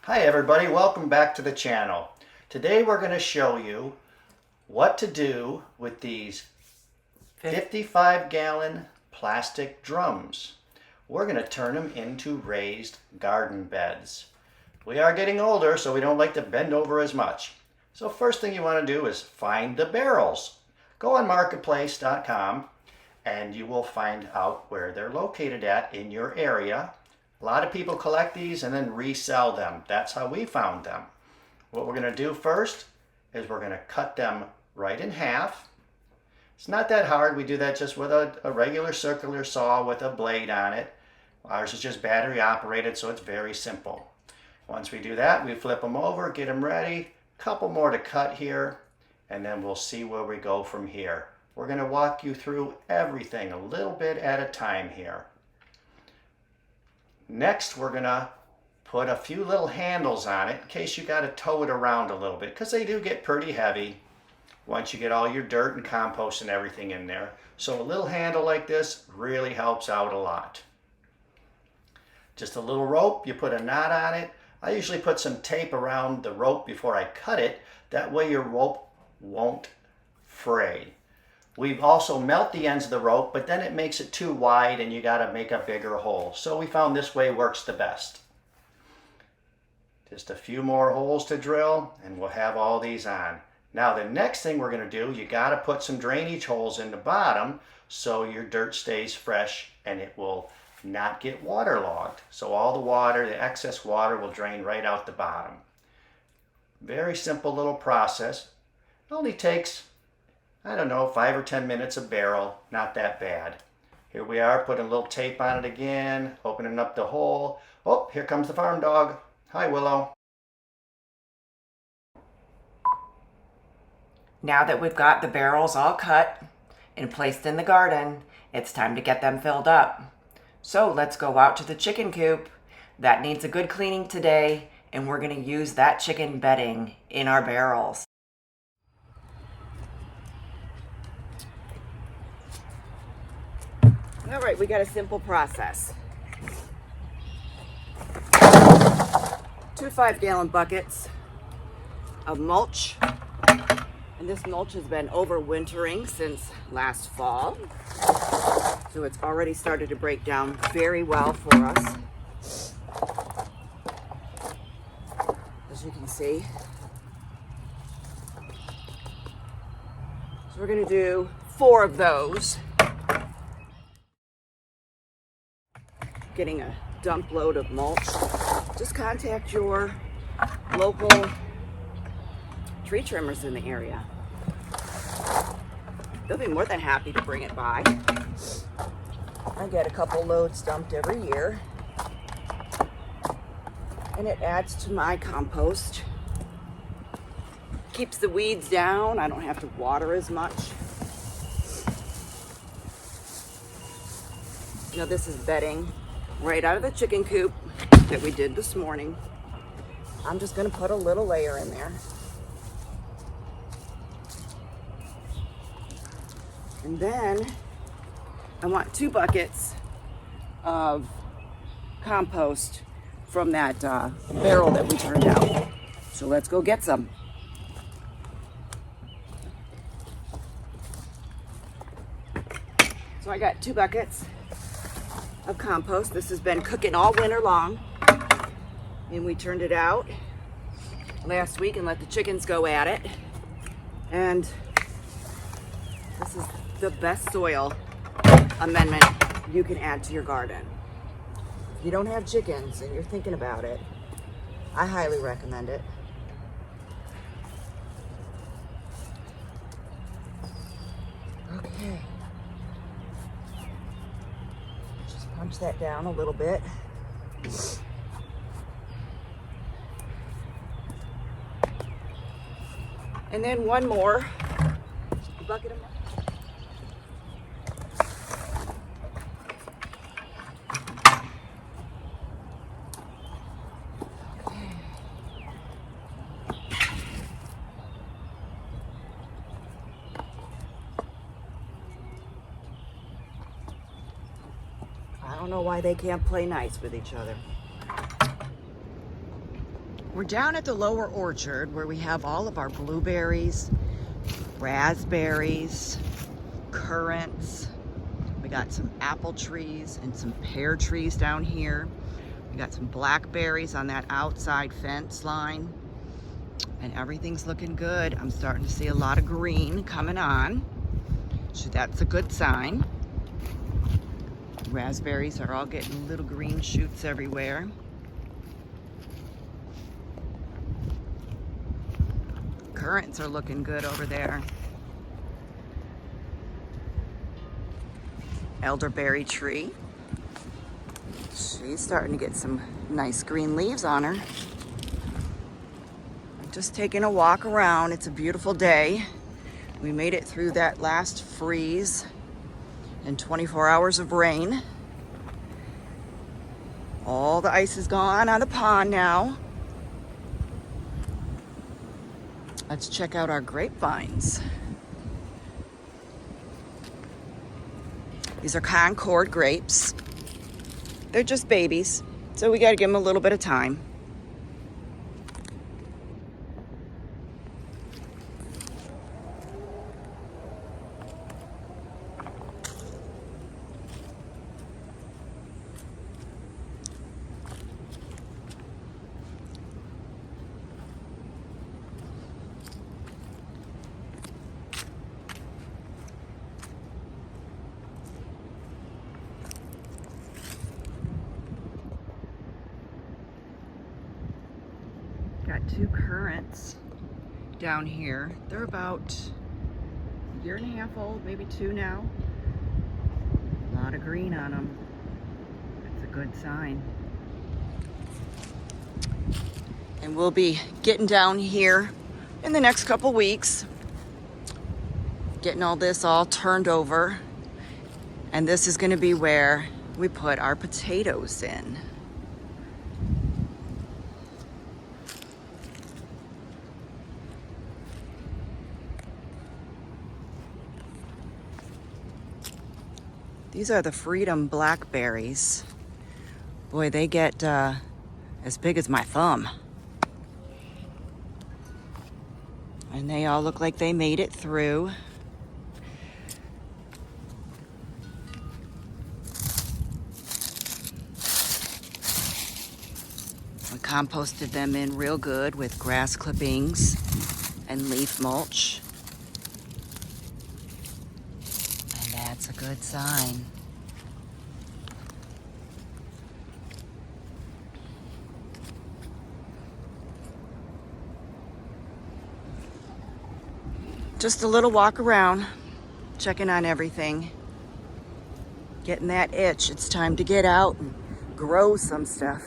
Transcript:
Hi everybody, welcome back to the channel. Today we're going to show you what to do with these 55-gallon plastic drums. We're going to turn them into raised garden beds. We are getting older, so we don't like to bend over as much. So first thing you want to do is find the barrels. Go on marketplace.com and you will find out where they're located at in your area. A lot of people collect these and then resell them. That's how we found them. What we're going to do first is we're going to cut them right in half. It's not that hard. We do that just with a regular circular saw with a blade on it. Ours is just battery operated, so it's very simple. Once we do that, we flip them over, get them ready. A couple more to cut here, and then we'll see where we go from here. We're going to walk you through everything a little bit at a time here. Next, we're going to put a few little handles on it in case you got to tow it around a little bit, because they do get pretty heavy once you get all your dirt and compost and everything in there. So a little handle like this really helps out a lot. Just a little rope, you put a knot on it. I usually put some tape around the rope before I cut it. That way your rope won't fray. We also melt the ends of the rope, but then it makes it too wide and you got to make a bigger hole. So we found this way works the best. Just a few more holes to drill and we'll have all these on. Now the next thing we're going to do, you got to put some drainage holes in the bottom so your dirt stays fresh and it will not get waterlogged. So all the water, the excess water, will drain right out the bottom. Very simple little process. It only takes, I don't know, 5 or 10 minutes a barrel. Not that bad. Here we are putting a little tape on it again, opening up the hole. Oh, here comes the farm dog. Hi, Willow. Now that we've got the barrels all cut and placed in the garden, it's time to get them filled up. So let's go out to the chicken coop. That needs a good cleaning today, and we're going to use that chicken bedding in our barrels. All right, we got a simple process. 2 5-gallon buckets of mulch. And this mulch has been overwintering since last fall. So it's already started to break down very well for us. As you can see. So we're going to do 4 of those. Getting a dump load of mulch. Just contact your local tree trimmers in the area. They'll be more than happy to bring it by. I get a couple loads dumped every year, and it adds to my compost. Keeps the weeds down. I don't have to water as much. Now this is bedding right out of the chicken coop that we did this morning. I'm just going to put a little layer in there. And then I want 2 buckets of compost from that barrel that we turned out. So let's go get some. So I got 2 buckets of compost. This has been cooking all winter long. And we turned it out last week and let the chickens go at it. And this is the best soil amendment you can add to your garden. If you don't have chickens and you're thinking about it, I highly recommend it. Okay. Just punch that down a little bit. And then 1 more bucket of mulch. I don't know why they can't play nice with each other. We're down at the lower orchard where we have all of our blueberries, raspberries, currants. We got some apple trees and some pear trees down here. We got some blackberries on that outside fence line. And everything's looking good. I'm starting to see a lot of green coming on. So that's a good sign. Raspberries are all getting little green shoots everywhere. Currants are looking good over there. Elderberry tree. She's starting to get some nice green leaves on her. Just taking a walk around. It's a beautiful day. We made it through that last freeze and 24 hours of rain. All the ice is gone on the pond now. Let's check out our grapevines. These are Concord grapes. They're just babies, so we gotta give them a little bit of time. Got 2 currants down here. They're about a year and a half old, maybe 2 now. A lot of green on them. That's a good sign. And we'll be getting down here in the next couple weeks, getting all this all turned over. And this is going to be where we put our potatoes in. These are the Freedom blackberries. Boy, they get as big as my thumb. And they all look like they made it through. We composted them in real good with grass clippings and leaf mulch. That's a good sign. Just a little walk around, checking on everything, getting that itch. It's time to get out and grow some stuff.